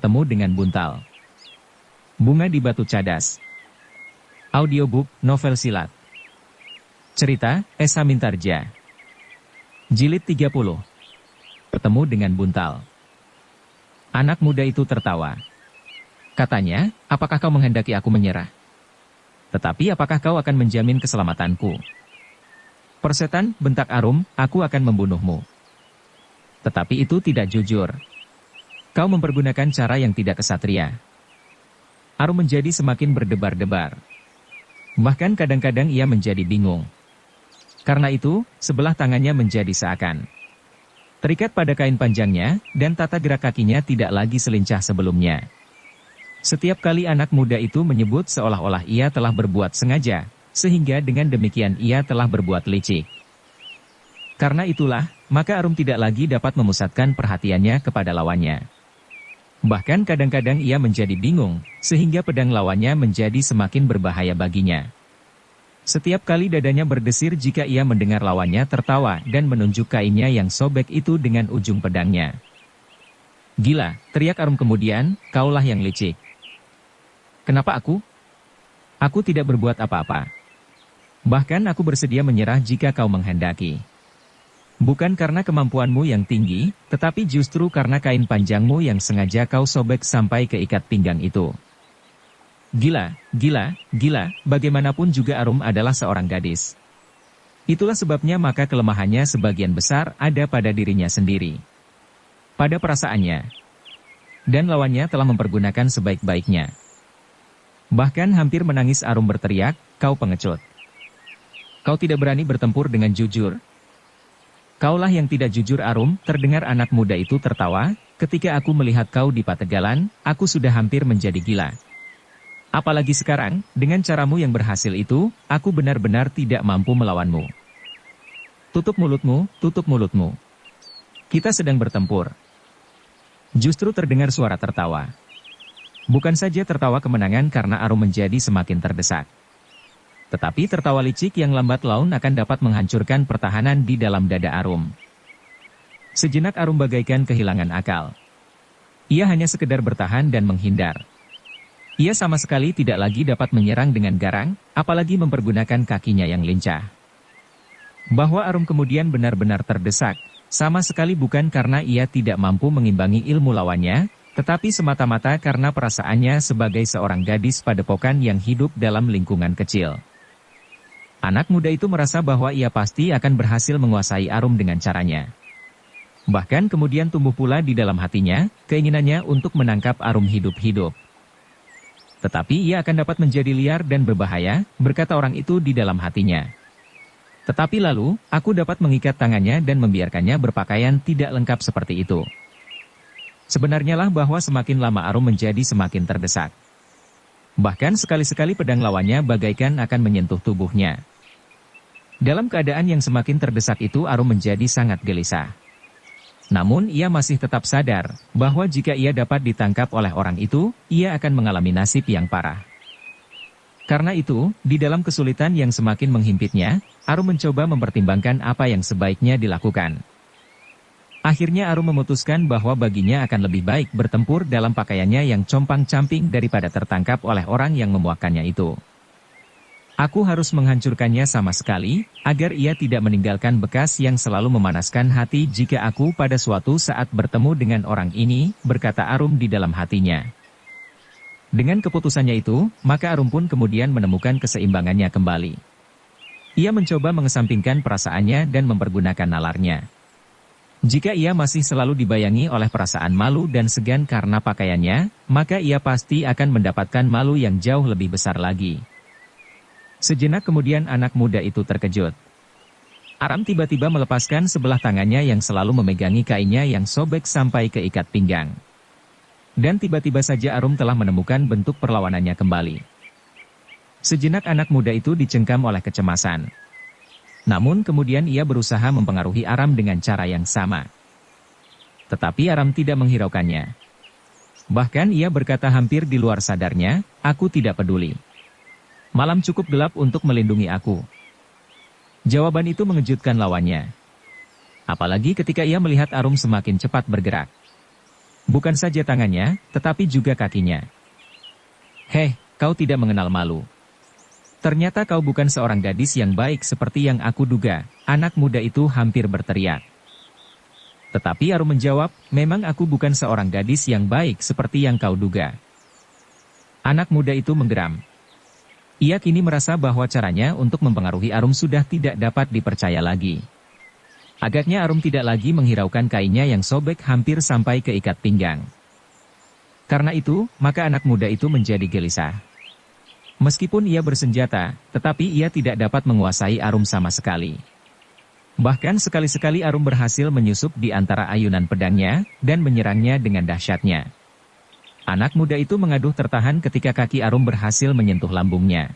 bertemu dengan buntal. Bunga di Batu Cadas. Audiobook, novel silat. Cerita, Esa Mintarja. Jilid 30. Bertemu dengan buntal. Anak muda itu tertawa. Katanya, apakah kau menghendaki aku menyerah? Tetapi apakah kau akan menjamin keselamatanku? Persetan, bentak Arum, aku akan membunuhmu. Tetapi itu tidak jujur. Kau mempergunakan cara yang tidak kesatria. Arum menjadi semakin berdebar-debar. Bahkan kadang-kadang ia menjadi bingung. Karena itu, sebelah tangannya menjadi seakan terikat pada kain panjangnya, dan tata gerak kakinya tidak lagi selincah sebelumnya. Setiap kali anak muda itu menyebut seolah-olah ia telah berbuat sengaja, sehingga dengan demikian ia telah berbuat licik. Karena itulah, maka Arum tidak lagi dapat memusatkan perhatiannya kepada lawannya. Bahkan kadang-kadang ia menjadi bingung, sehingga pedang lawannya menjadi semakin berbahaya baginya. Setiap kali dadanya berdesir jika ia mendengar lawannya tertawa dan menunjuk kainnya yang sobek itu dengan ujung pedangnya. Gila, teriak Arum kemudian, kaulah yang licik. Kenapa aku? Aku tidak berbuat apa-apa. Bahkan aku bersedia menyerah jika kau menghendaki. Bukan karena kemampuanmu yang tinggi, tetapi justru karena kain panjangmu yang sengaja kau sobek sampai ke ikat pinggang itu. Gila, bagaimanapun juga Arum adalah seorang gadis. Itulah sebabnya maka kelemahannya sebagian besar ada pada dirinya sendiri. Pada perasaannya. Dan lawannya telah mempergunakan sebaik-baiknya. Bahkan hampir menangis Arum berteriak, kau pengecut. Kau tidak berani bertempur dengan jujur. Kaulah yang tidak jujur Arum, terdengar anak muda itu tertawa, ketika aku melihat kau di Pategalan, aku sudah hampir menjadi gila. Apalagi sekarang, dengan caramu yang berhasil itu, aku benar-benar tidak mampu melawanmu. Tutup mulutmu, tutup mulutmu. Kita sedang bertempur. Justru terdengar suara tertawa. Bukan saja tertawa kemenangan karena Arum menjadi semakin terdesak. Tetapi tertawa licik yang lambat laun akan dapat menghancurkan pertahanan di dalam dada Arum. Sejenak Arum bagaikan kehilangan akal. Ia hanya sekedar bertahan dan menghindar. Ia sama sekali tidak lagi dapat menyerang dengan garang, apalagi mempergunakan kakinya yang lincah. Bahwa Arum kemudian benar-benar terdesak, sama sekali bukan karena ia tidak mampu mengimbangi ilmu lawannya, tetapi semata-mata karena perasaannya sebagai seorang gadis padepokan yang hidup dalam lingkungan kecil. Anak muda itu merasa bahwa ia pasti akan berhasil menguasai Arum dengan caranya. Bahkan kemudian tumbuh pula di dalam hatinya, keinginannya untuk menangkap Arum hidup-hidup. Tetapi ia akan dapat menjadi liar dan berbahaya, berkata orang itu di dalam hatinya. Tetapi lalu, aku dapat mengikat tangannya dan membiarkannya berpakaian tidak lengkap seperti itu. Sebenarnya lah bahwa semakin lama Arum menjadi semakin terdesak. Bahkan sekali-sekali pedang lawannya bagaikan akan menyentuh tubuhnya. Dalam keadaan yang semakin terdesak itu Arum menjadi sangat gelisah. Namun ia masih tetap sadar, bahwa jika ia dapat ditangkap oleh orang itu, ia akan mengalami nasib yang parah. Karena itu, di dalam kesulitan yang semakin menghimpitnya, Arum mencoba mempertimbangkan apa yang sebaiknya dilakukan. Akhirnya Arum memutuskan bahwa baginya akan lebih baik bertempur dalam pakaiannya yang compang-camping daripada tertangkap oleh orang yang memuakannya itu. Aku harus menghancurkannya sama sekali, agar ia tidak meninggalkan bekas yang selalu memanaskan hati jika aku pada suatu saat bertemu dengan orang ini, berkata Arum di dalam hatinya. Dengan keputusannya itu, maka Arum pun kemudian menemukan keseimbangannya kembali. Ia mencoba mengesampingkan perasaannya dan mempergunakan nalarnya. Jika ia masih selalu dibayangi oleh perasaan malu dan segan karena pakaiannya, maka ia pasti akan mendapatkan malu yang jauh lebih besar lagi. Sejenak kemudian anak muda itu terkejut. Arum tiba-tiba melepaskan sebelah tangannya yang selalu memegangi kainnya yang sobek sampai ke ikat pinggang. Dan tiba-tiba saja Arum telah menemukan bentuk perlawanannya kembali. Sejenak anak muda itu dicengkam oleh kecemasan. Namun kemudian ia berusaha mempengaruhi Arum dengan cara yang sama. Tetapi Arum tidak menghiraukannya. Bahkan ia berkata hampir di luar sadarnya, aku tidak peduli. Malam cukup gelap untuk melindungi aku. Jawaban itu mengejutkan lawannya. Apalagi ketika ia melihat Arum semakin cepat bergerak. Bukan saja tangannya, tetapi juga kakinya. Heh, kau tidak mengenal malu. Ternyata kau bukan seorang gadis yang baik seperti yang aku duga, anak muda itu hampir berteriak. Tetapi Arum menjawab, memang aku bukan seorang gadis yang baik seperti yang kau duga. Anak muda itu menggeram. Ia kini merasa bahwa caranya untuk mempengaruhi Arum sudah tidak dapat dipercaya lagi. Agaknya Arum tidak lagi menghiraukan kainnya yang sobek hampir sampai ke ikat pinggang. Karena itu, maka anak muda itu menjadi gelisah. Meskipun ia bersenjata, tetapi ia tidak dapat menguasai Arum sama sekali. Bahkan sekali-sekali Arum berhasil menyusup di antara ayunan pedangnya, dan menyerangnya dengan dahsyatnya. Anak muda itu mengaduh tertahan ketika kaki Arum berhasil menyentuh lambungnya.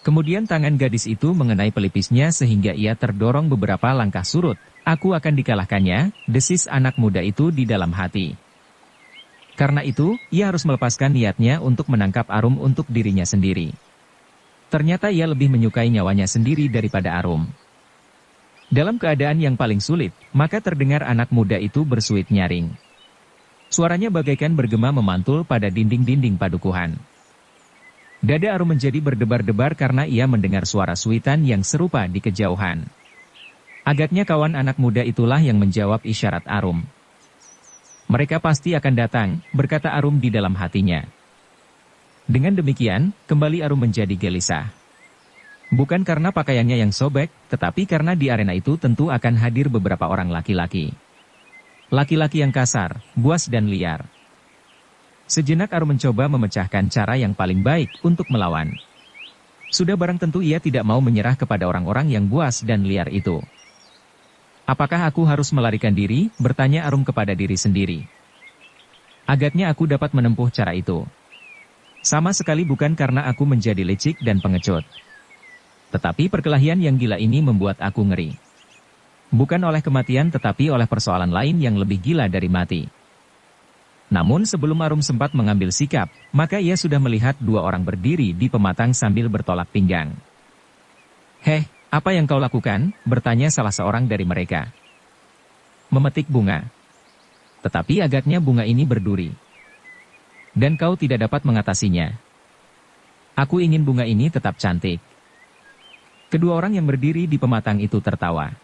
Kemudian tangan gadis itu mengenai pelipisnya sehingga ia terdorong beberapa langkah surut. Aku akan dikalahkannya, desis anak muda itu di dalam hati. Karena itu, ia harus melepaskan niatnya untuk menangkap Arum untuk dirinya sendiri. Ternyata ia lebih menyukai nyawanya sendiri daripada Arum. Dalam keadaan yang paling sulit, maka terdengar anak muda itu bersuit nyaring. Suaranya bagaikan bergema memantul pada dinding-dinding padukuhan. Dada Arum menjadi berdebar-debar karena ia mendengar suara suitan yang serupa di kejauhan. Agaknya kawan anak muda itulah yang menjawab isyarat Arum. Mereka pasti akan datang, berkata Arum di dalam hatinya. Dengan demikian, kembali Arum menjadi gelisah. Bukan karena pakaiannya yang sobek, tetapi karena di arena itu tentu akan hadir beberapa orang laki-laki. Laki-laki yang kasar, buas dan liar. Sejenak Arum mencoba memecahkan cara yang paling baik untuk melawan. Sudah barang tentu ia tidak mau menyerah kepada orang-orang yang buas dan liar itu. Apakah aku harus melarikan diri? Bertanya Arum kepada diri sendiri. Agaknya aku dapat menempuh cara itu. Sama sekali bukan karena aku menjadi licik dan pengecut. Tetapi perkelahian yang gila ini membuat aku ngeri. Bukan oleh kematian tetapi oleh persoalan lain yang lebih gila dari mati. Namun sebelum Arum sempat mengambil sikap, maka ia sudah melihat dua orang berdiri di pematang sambil bertolak pinggang. Heh, apa yang kau lakukan? Bertanya salah seorang dari mereka. Memetik bunga. Tetapi agaknya bunga ini berduri. Dan kau tidak dapat mengatasinya. Aku ingin bunga ini tetap cantik. Kedua orang yang berdiri di pematang itu tertawa.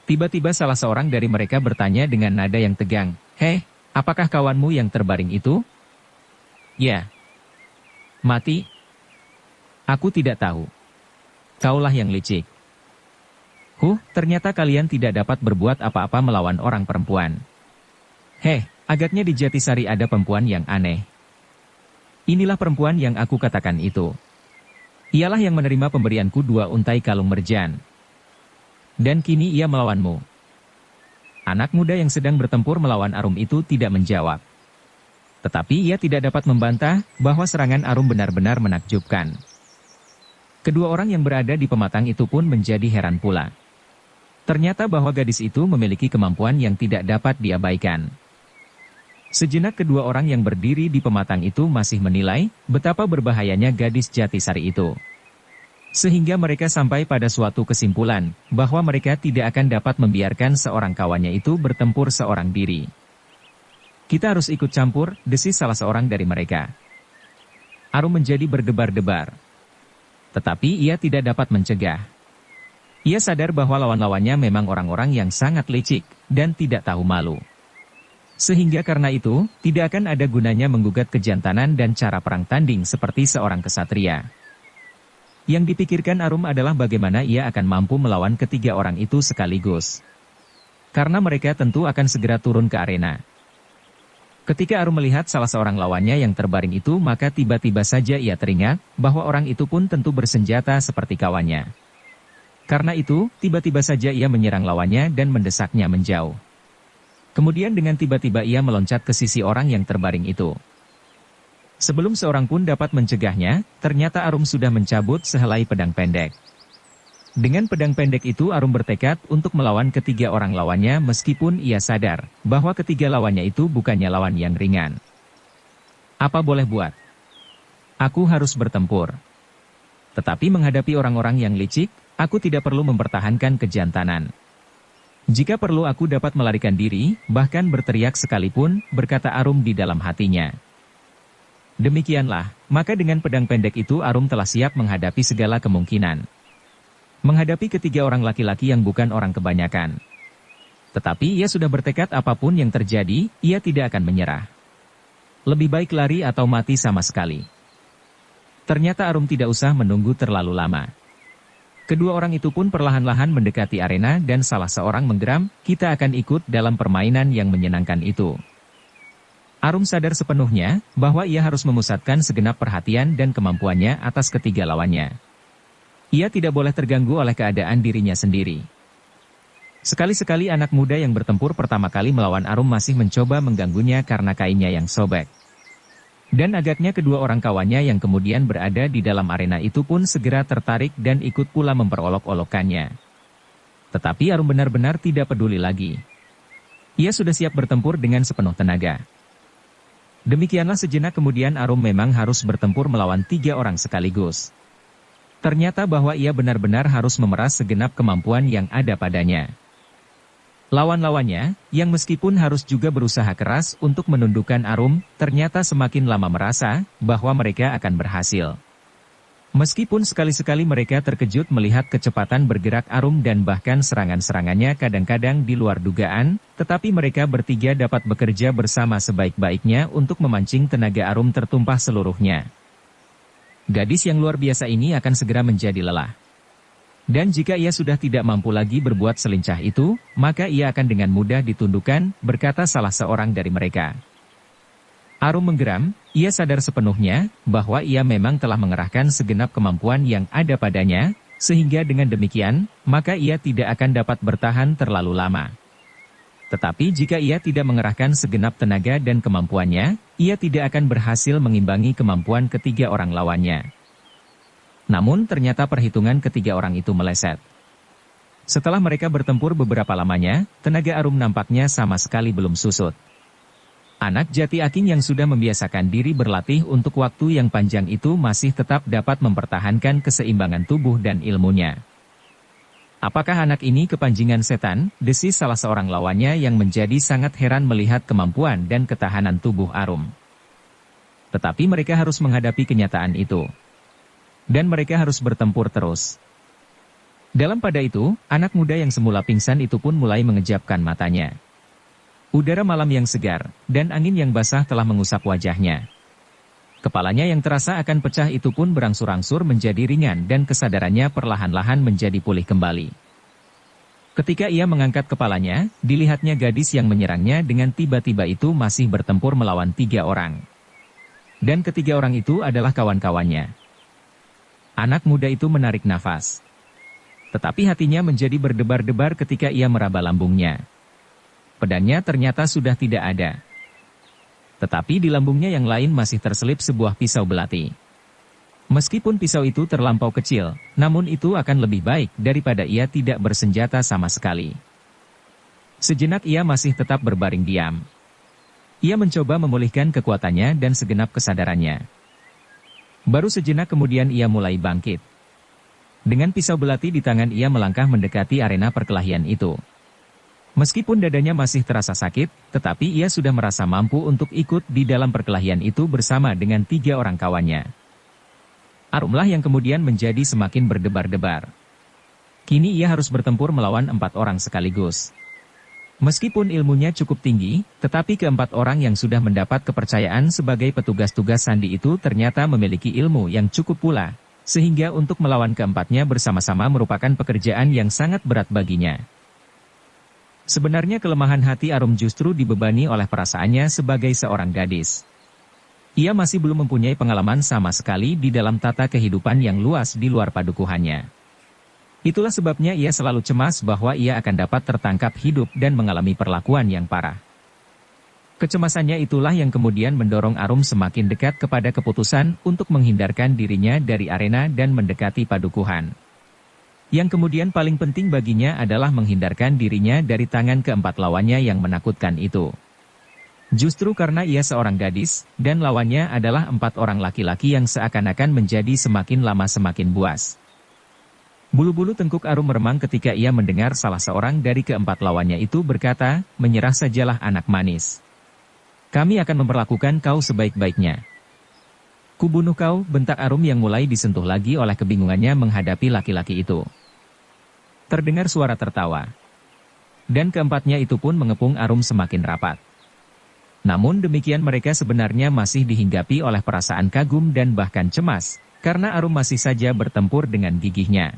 Tiba-tiba salah seorang dari mereka bertanya dengan nada yang tegang, Heh, apakah kawanmu yang terbaring itu? Ya. Mati? Aku tidak tahu. Kaulah yang licik. Ternyata kalian tidak dapat berbuat apa-apa melawan orang perempuan. Heh, agaknya di Jatisari ada perempuan yang aneh. Inilah perempuan yang aku katakan itu. Ialah yang menerima pemberianku 2 untai kalung merjan. Dan kini ia melawanmu. Anak muda yang sedang bertempur melawan Arum itu tidak menjawab. Tetapi ia tidak dapat membantah bahwa serangan Arum benar-benar menakjubkan. Kedua orang yang berada di pematang itu pun menjadi heran pula. Ternyata bahwa gadis itu memiliki kemampuan yang tidak dapat diabaikan. Sejenak kedua orang yang berdiri di pematang itu masih menilai betapa berbahayanya gadis Jatisari itu. Sehingga mereka sampai pada suatu kesimpulan, bahwa mereka tidak akan dapat membiarkan seorang kawannya itu bertempur seorang diri. Kita harus ikut campur, desis salah seorang dari mereka. Arum menjadi berdebar-debar. Tetapi ia tidak dapat mencegah. Ia sadar bahwa lawan-lawannya memang orang-orang yang sangat licik, dan tidak tahu malu. Sehingga karena itu, tidak akan ada gunanya menggugat kejantanan dan cara perang tanding seperti seorang kesatria. Yang dipikirkan Arum adalah bagaimana ia akan mampu melawan ketiga orang itu sekaligus. Karena mereka tentu akan segera turun ke arena. Ketika Arum melihat salah seorang lawannya yang terbaring itu, maka tiba-tiba saja ia teringat bahwa orang itu pun tentu bersenjata seperti kawannya. Karena itu, tiba-tiba saja ia menyerang lawannya dan mendesaknya menjauh. Kemudian dengan tiba-tiba ia meloncat ke sisi orang yang terbaring itu. Sebelum seorang pun dapat mencegahnya, ternyata Arum sudah mencabut sehelai pedang pendek. Dengan pedang pendek itu Arum bertekad untuk melawan ketiga orang lawannya meskipun ia sadar bahwa ketiga lawannya itu bukannya lawan yang ringan. Apa boleh buat? Aku harus bertempur. Tetapi menghadapi orang-orang yang licik, aku tidak perlu mempertahankan kejantanan. Jika perlu aku dapat melarikan diri, bahkan berteriak sekalipun, berkata Arum di dalam hatinya. Demikianlah, maka dengan pedang pendek itu Arum telah siap menghadapi segala kemungkinan. Menghadapi ketiga orang laki-laki yang bukan orang kebanyakan. Tetapi ia sudah bertekad apapun yang terjadi, ia tidak akan menyerah. Lebih baik lari atau mati sama sekali. Ternyata Arum tidak usah menunggu terlalu lama. Kedua orang itu pun perlahan-lahan mendekati arena dan salah seorang menggeram, kita akan ikut dalam permainan yang menyenangkan itu. Arum sadar sepenuhnya bahwa ia harus memusatkan segenap perhatian dan kemampuannya atas ketiga lawannya. Ia tidak boleh terganggu oleh keadaan dirinya sendiri. Sekali-sekali anak muda yang bertempur pertama kali melawan Arum masih mencoba mengganggunya karena kainnya yang sobek. Dan agaknya kedua orang kawannya yang kemudian berada di dalam arena itu pun segera tertarik dan ikut pula memperolok-olokkannya. Tetapi Arum benar-benar tidak peduli lagi. Ia sudah siap bertempur dengan sepenuh tenaga. Demikianlah sejenak kemudian Arum memang harus bertempur melawan tiga orang sekaligus. Ternyata bahwa ia benar-benar harus memeras segenap kemampuan yang ada padanya. Lawan-lawannya, yang meskipun harus juga berusaha keras untuk menundukkan Arum, ternyata semakin lama merasa bahwa mereka akan berhasil. Meskipun sekali-sekali mereka terkejut melihat kecepatan bergerak Arum dan bahkan serangan-serangannya kadang-kadang di luar dugaan, tetapi mereka bertiga dapat bekerja bersama sebaik-baiknya untuk memancing tenaga Arum tertumpah seluruhnya. Gadis yang luar biasa ini akan segera menjadi lelah. Dan jika ia sudah tidak mampu lagi berbuat selincah itu, maka ia akan dengan mudah ditundukkan, berkata salah seorang dari mereka. Arum menggeram, ia sadar sepenuhnya, bahwa ia memang telah mengerahkan segenap kemampuan yang ada padanya, sehingga dengan demikian, maka ia tidak akan dapat bertahan terlalu lama. Tetapi jika ia tidak mengerahkan segenap tenaga dan kemampuannya, ia tidak akan berhasil mengimbangi kemampuan ketiga orang lawannya. Namun ternyata perhitungan ketiga orang itu meleset. Setelah mereka bertempur beberapa lamanya, tenaga Arum nampaknya sama sekali belum susut. Anak jati aking yang sudah membiasakan diri berlatih untuk waktu yang panjang itu masih tetap dapat mempertahankan keseimbangan tubuh dan ilmunya. Apakah anak ini kepanjingan setan? Desis salah seorang lawannya yang menjadi sangat heran melihat kemampuan dan ketahanan tubuh Arum. Tetapi mereka harus menghadapi kenyataan itu. Dan mereka harus bertempur terus. Dalam pada itu, anak muda yang semula pingsan itu pun mulai mengejapkan matanya. Udara malam yang segar, dan angin yang basah telah mengusap wajahnya. Kepalanya yang terasa akan pecah itu pun berangsur-angsur menjadi ringan dan kesadarannya perlahan-lahan menjadi pulih kembali. Ketika ia mengangkat kepalanya, dilihatnya gadis yang menyerangnya dengan tiba-tiba itu masih bertempur melawan tiga orang. Dan ketiga orang itu adalah kawan-kawannya. Anak muda itu menarik nafas. Tetapi hatinya menjadi berdebar-debar ketika ia meraba lambungnya. Pedangnya ternyata sudah tidak ada. Tetapi di lambungnya yang lain masih terselip sebuah pisau belati. Meskipun pisau itu terlampau kecil, namun itu akan lebih baik daripada ia tidak bersenjata sama sekali. Sejenak ia masih tetap berbaring diam. Ia mencoba memulihkan kekuatannya dan segenap kesadarannya. Baru sejenak kemudian ia mulai bangkit. Dengan pisau belati di tangan ia melangkah mendekati arena perkelahian itu. Meskipun dadanya masih terasa sakit, tetapi ia sudah merasa mampu untuk ikut di dalam perkelahian itu bersama dengan tiga orang kawannya. Arumlah yang kemudian menjadi semakin berdebar-debar. Kini ia harus bertempur melawan 4 orang sekaligus. Meskipun ilmunya cukup tinggi, tetapi keempat orang yang sudah mendapat kepercayaan sebagai petugas-tugas sandi itu ternyata memiliki ilmu yang cukup pula, sehingga untuk melawan keempatnya bersama-sama merupakan pekerjaan yang sangat berat baginya. Sebenarnya kelemahan hati Arum justru dibebani oleh perasaannya sebagai seorang gadis. Ia masih belum mempunyai pengalaman sama sekali di dalam tata kehidupan yang luas di luar padukuhannya. Itulah sebabnya ia selalu cemas bahwa ia akan dapat tertangkap hidup dan mengalami perlakuan yang parah. Kecemasannya itulah yang kemudian mendorong Arum semakin dekat kepada keputusan untuk menghindarkan dirinya dari arena dan mendekati padukuhan. Yang kemudian paling penting baginya adalah menghindarkan dirinya dari tangan keempat lawannya yang menakutkan itu. Justru karena ia seorang gadis, dan lawannya adalah 4 orang laki-laki yang seakan-akan menjadi semakin lama semakin buas. Bulu-bulu tengkuk Arum meremang ketika ia mendengar salah seorang dari keempat lawannya itu berkata, "Menyerah sajalah anak manis. Kami akan memperlakukan kau sebaik-baiknya." "Kubunuh kau," bentak Arum yang mulai disentuh lagi oleh kebingungannya menghadapi laki-laki itu. Terdengar suara tertawa. Dan keempatnya itu pun mengepung Arum semakin rapat. Namun demikian mereka sebenarnya masih dihinggapi oleh perasaan kagum dan bahkan cemas, karena Arum masih saja bertempur dengan gigihnya.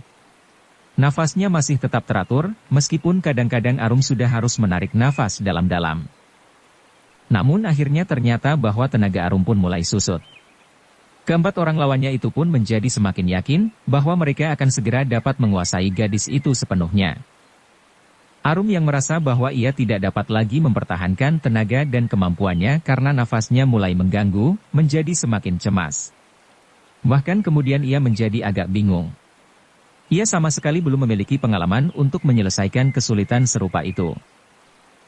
Nafasnya masih tetap teratur, meskipun kadang-kadang Arum sudah harus menarik nafas dalam-dalam. Namun akhirnya ternyata bahwa tenaga Arum pun mulai susut. Keempat orang lawannya itu pun menjadi semakin yakin bahwa mereka akan segera dapat menguasai gadis itu sepenuhnya. Arum yang merasa bahwa ia tidak dapat lagi mempertahankan tenaga dan kemampuannya karena nafasnya mulai mengganggu, menjadi semakin cemas. Bahkan kemudian ia menjadi agak bingung. Ia sama sekali belum memiliki pengalaman untuk menyelesaikan kesulitan serupa itu.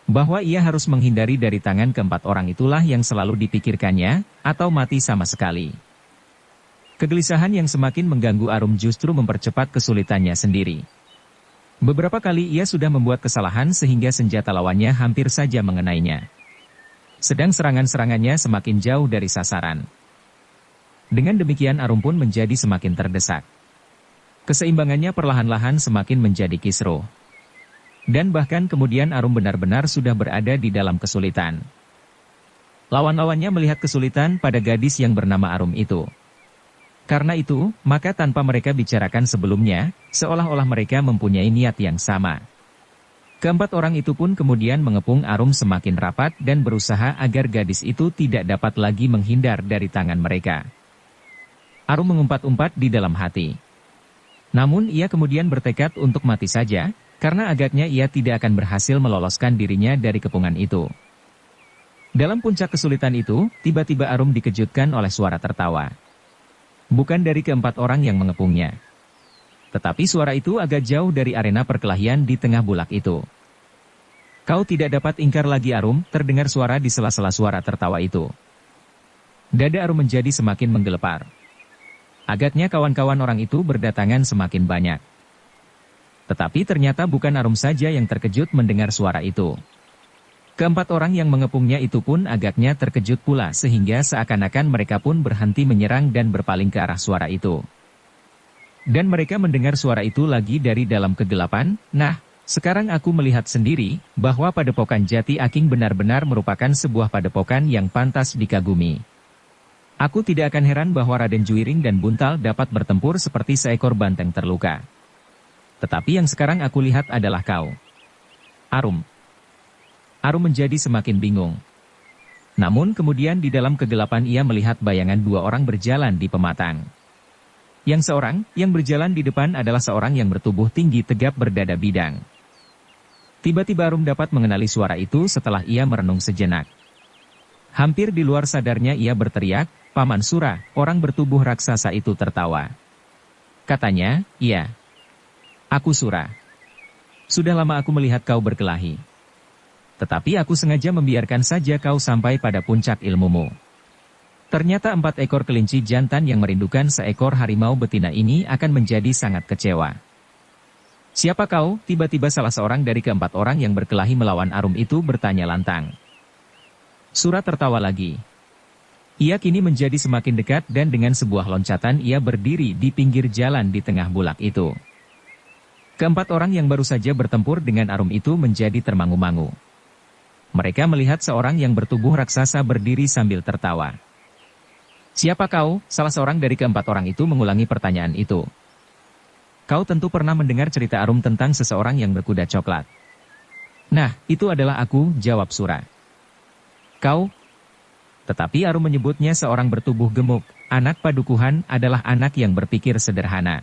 Bahwa ia harus menghindari dari tangan keempat orang itulah yang selalu dipikirkannya, atau mati sama sekali. Kegelisahan yang semakin mengganggu Arum justru mempercepat kesulitannya sendiri. Beberapa kali ia sudah membuat kesalahan sehingga senjata lawannya hampir saja mengenainya. Sedang serangan-serangannya semakin jauh dari sasaran. Dengan demikian Arum pun menjadi semakin terdesak. Keseimbangannya perlahan-lahan semakin menjadi kisruh. Dan bahkan kemudian Arum benar-benar sudah berada di dalam kesulitan. Lawan-lawannya melihat kesulitan pada gadis yang bernama Arum itu. Karena itu, maka tanpa mereka bicarakan sebelumnya, seolah-olah mereka mempunyai niat yang sama. Keempat orang itu pun kemudian mengepung Arum semakin rapat dan berusaha agar gadis itu tidak dapat lagi menghindar dari tangan mereka. Arum mengumpat-umpat di dalam hati. Namun ia kemudian bertekad untuk mati saja, karena agaknya ia tidak akan berhasil meloloskan dirinya dari kepungan itu. Dalam puncak kesulitan itu, tiba-tiba Arum dikejutkan oleh suara tertawa. Bukan dari keempat orang yang mengepungnya. Tetapi suara itu agak jauh dari arena perkelahian di tengah bulak itu. "Kau tidak dapat ingkar lagi Arum," terdengar suara di sela-sela suara tertawa itu. Dada Arum menjadi semakin menggelepar. Agaknya kawan-kawan orang itu berdatangan semakin banyak. Tetapi ternyata bukan Arum saja yang terkejut mendengar suara itu. Keempat orang yang mengepungnya itu pun agaknya terkejut pula sehingga seakan-akan mereka pun berhenti menyerang dan berpaling ke arah suara itu. Dan mereka mendengar suara itu lagi dari dalam kegelapan. "Nah, sekarang aku melihat sendiri bahwa padepokan Jati Aking benar-benar merupakan sebuah padepokan yang pantas dikagumi. Aku tidak akan heran bahwa Raden Juiring dan Buntal dapat bertempur seperti seekor banteng terluka. Tetapi yang sekarang aku lihat adalah kau, Arum." Arum menjadi semakin bingung. Namun kemudian di dalam kegelapan ia melihat bayangan dua orang berjalan di pematang. Yang seorang, yang berjalan di depan adalah seorang yang bertubuh tinggi tegap berdada bidang. Tiba-tiba Arum dapat mengenali suara itu setelah ia merenung sejenak. Hampir di luar sadarnya ia berteriak, "Paman Sura!" Orang bertubuh raksasa itu tertawa. Katanya, "Iya. Aku Sura. Sudah lama aku melihat kau berkelahi. Tetapi aku sengaja membiarkan saja kau sampai pada puncak ilmumu." Ternyata 4 ekor kelinci jantan yang merindukan seekor harimau betina ini akan menjadi sangat kecewa. "Siapa kau?" Tiba-tiba salah seorang dari keempat orang yang berkelahi melawan Arum itu bertanya lantang. Sura tertawa lagi. Ia kini menjadi semakin dekat dan dengan sebuah loncatan ia berdiri di pinggir jalan di tengah bulak itu. Keempat orang yang baru saja bertempur dengan Arum itu menjadi termangu-mangu. Mereka melihat seorang yang bertubuh raksasa berdiri sambil tertawa. "Siapa kau?" Salah seorang dari keempat orang itu mengulangi pertanyaan itu. "Kau tentu pernah mendengar cerita Arum tentang seseorang yang berkuda coklat." "Nah, itu adalah aku," jawab Sura. "Kau?" Tetapi Arum menyebutnya seorang bertubuh gemuk. Anak padukuhan adalah anak yang berpikir sederhana.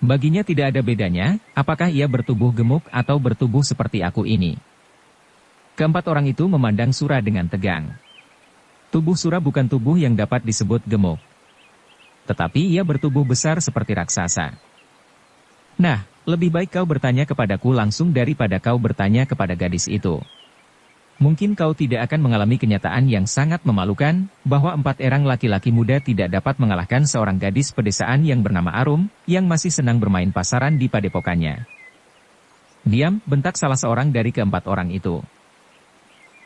Baginya tidak ada bedanya, apakah ia bertubuh gemuk atau bertubuh seperti aku ini. Keempat orang itu memandang Sura dengan tegang. Tubuh Sura bukan tubuh yang dapat disebut gemuk. Tetapi ia bertubuh besar seperti raksasa. "Nah, lebih baik kau bertanya kepadaku langsung daripada kau bertanya kepada gadis itu." Mungkin kau tidak akan mengalami kenyataan yang sangat memalukan, bahwa 4 orang laki-laki muda tidak dapat mengalahkan seorang gadis pedesaan yang bernama Arum, yang masih senang bermain pasaran di padepokannya. Diam, bentak salah seorang dari ke-4 orang itu.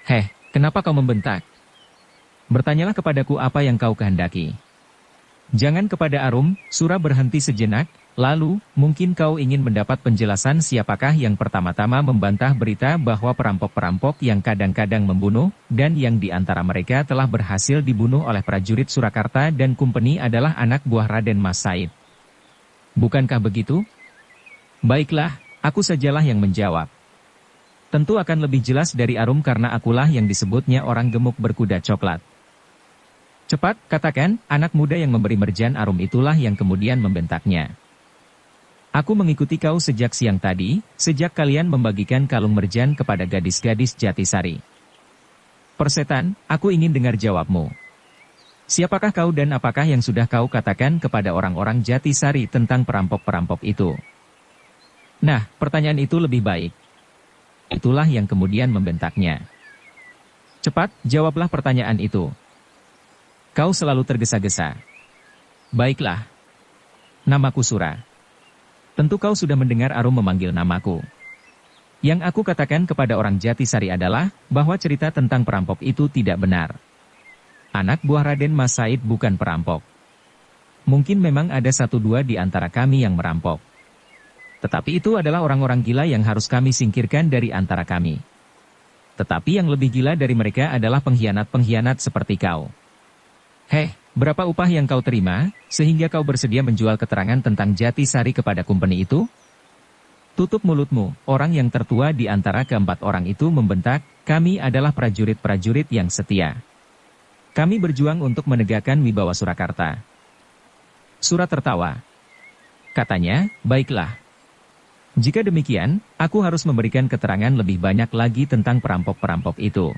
Heh, kenapa kau membentak? Bertanyalah kepadaku apa yang kau kehendaki. Jangan kepada Arum, Sura berhenti sejenak, lalu, mungkin kau ingin mendapat penjelasan siapakah yang pertama-tama membantah berita bahwa perampok-perampok yang kadang-kadang membunuh, dan yang di antara mereka telah berhasil dibunuh oleh prajurit Surakarta dan Kumpeni adalah anak buah Raden Mas Said. Bukankah begitu? Baiklah, aku sajalah yang menjawab. Tentu akan lebih jelas dari Arum karena akulah yang disebutnya orang gemuk berkuda coklat. Cepat, katakan, anak muda yang memberi merjan Arum itulah yang kemudian membentaknya. Aku mengikuti kau sejak siang tadi, sejak kalian membagikan kalung merjan kepada gadis-gadis Jatisari. Persetan, aku ingin dengar jawabmu. Siapakah kau dan apakah yang sudah kau katakan kepada orang-orang Jatisari tentang perampok-perampok itu? Nah, pertanyaan itu lebih baik. Itulah yang kemudian membentaknya. Cepat, jawablah pertanyaan itu. Kau selalu tergesa-gesa. Baiklah. Namaku Sura. Tentu kau sudah mendengar Arum memanggil namaku. Yang aku katakan kepada orang Jatisari adalah, bahwa cerita tentang perampok itu tidak benar. Anak buah Raden Mas Said bukan perampok. Mungkin memang ada 1-2 di antara kami yang merampok. Tetapi itu adalah orang-orang gila yang harus kami singkirkan dari antara kami. Tetapi yang lebih gila dari mereka adalah pengkhianat-pengkhianat seperti kau. Heh, berapa upah yang kau terima, sehingga kau bersedia menjual keterangan tentang Jatisari kepada Kumpeni itu? Tutup mulutmu, orang yang tertua di antara ke-4 orang itu membentak, kami adalah prajurit-prajurit yang setia. Kami berjuang untuk menegakkan wibawa Surakarta. Sura tertawa. Katanya, baiklah. Jika demikian, aku harus memberikan keterangan lebih banyak lagi tentang perampok-perampok itu.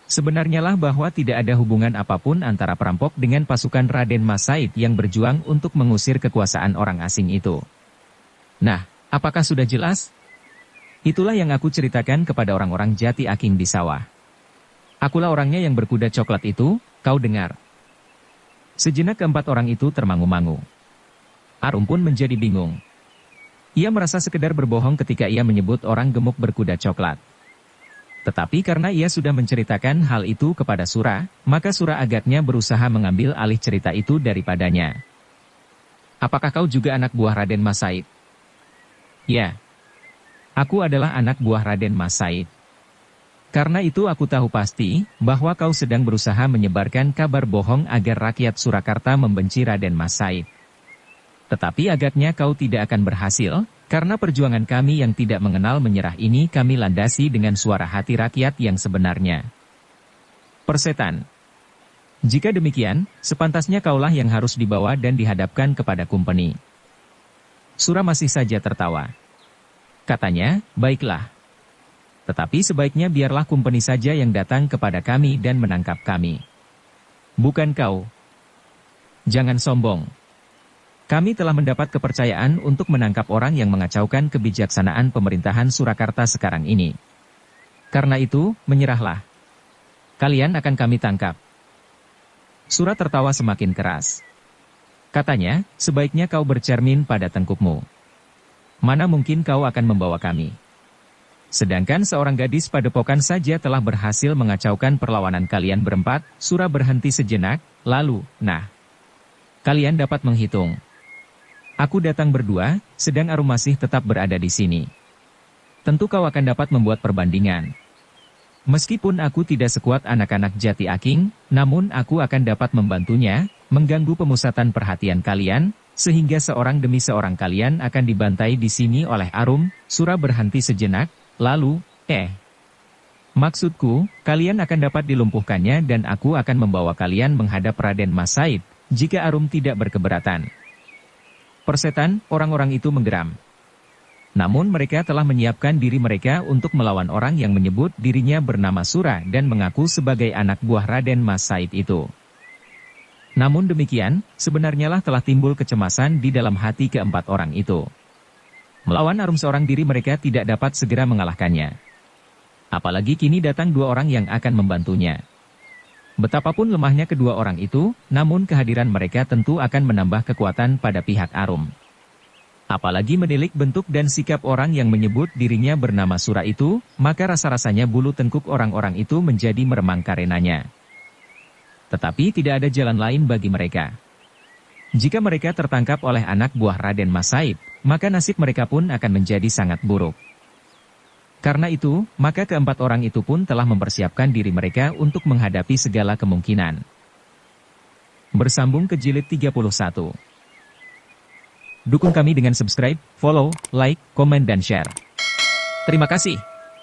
Sebenarnya lah bahwa tidak ada hubungan apapun antara perampok dengan pasukan Raden Mas Said yang berjuang untuk mengusir kekuasaan orang asing itu. Nah, apakah sudah jelas? Itulah yang aku ceritakan kepada orang-orang Jati Aking di sawah. Akulah orangnya yang berkuda coklat itu, kau dengar. Sejenak ke-4 orang itu termangu-mangu. Arum pun menjadi bingung. Ia merasa sekedar berbohong ketika ia menyebut orang gemuk berkuda coklat. Tetapi karena ia sudah menceritakan hal itu kepada Sura, maka Sura agaknya berusaha mengambil alih cerita itu daripadanya. Apakah kau juga anak buah Raden Mas Said? Ya. Aku adalah anak buah Raden Mas Said. Karena itu aku tahu pasti, bahwa kau sedang berusaha menyebarkan kabar bohong agar rakyat Surakarta membenci Raden Mas Said. Tetapi agaknya kau tidak akan berhasil, karena perjuangan kami yang tidak mengenal menyerah ini kami landasi dengan suara hati rakyat yang sebenarnya. Persetan. Jika demikian, sepantasnya kaulah yang harus dibawa dan dihadapkan kepada Kumpeni. Sura masih saja tertawa. Katanya, baiklah. Tetapi sebaiknya biarlah Kumpeni saja yang datang kepada kami dan menangkap kami. Bukan kau. Jangan sombong. Kami telah mendapat kepercayaan untuk menangkap orang yang mengacaukan kebijaksanaan pemerintahan Surakarta sekarang ini. Karena itu, menyerahlah. Kalian akan kami tangkap. Sura tertawa semakin keras. Katanya, sebaiknya kau bercermin pada tengkukmu. Mana mungkin kau akan membawa kami? Sedangkan seorang gadis padepokan saja telah berhasil mengacaukan perlawanan kalian berempat. Sura berhenti sejenak, lalu, nah. Kalian dapat menghitung. Aku datang berdua, sedang Arum masih tetap berada di sini. Tentu kau akan dapat membuat perbandingan. Meskipun aku tidak sekuat anak-anak Jati Aking, namun aku akan dapat membantunya, mengganggu pemusatan perhatian kalian, sehingga seorang demi seorang kalian akan dibantai di sini oleh Arum. Sura berhenti sejenak, lalu, maksudku, kalian akan dapat dilumpuhkannya dan aku akan membawa kalian menghadap Raden Mas Said, jika Arum tidak berkeberatan. Persetan, orang-orang itu menggeram. Namun mereka telah menyiapkan diri mereka untuk melawan orang yang menyebut dirinya bernama Sura dan mengaku sebagai anak buah Raden Mas Said itu. Namun demikian, sebenarnya lah telah timbul kecemasan di dalam hati ke-4 orang itu. Melawan Arum seorang diri mereka tidak dapat segera mengalahkannya. Apalagi kini datang dua orang yang akan membantunya. Betapapun lemahnya kedua orang itu, namun kehadiran mereka tentu akan menambah kekuatan pada pihak Arum. Apalagi menilik bentuk dan sikap orang yang menyebut dirinya bernama Sura itu, maka rasa-rasanya bulu tengkuk orang-orang itu menjadi meremang karenanya. Tetapi tidak ada jalan lain bagi mereka. Jika mereka tertangkap oleh anak buah Raden Mas Said, maka nasib mereka pun akan menjadi sangat buruk. Karena itu, maka keempat orang itu pun telah mempersiapkan diri mereka untuk menghadapi segala kemungkinan. Bersambung ke jilid 31. Dukung kami dengan subscribe, follow, like, komen dan share. Terima kasih.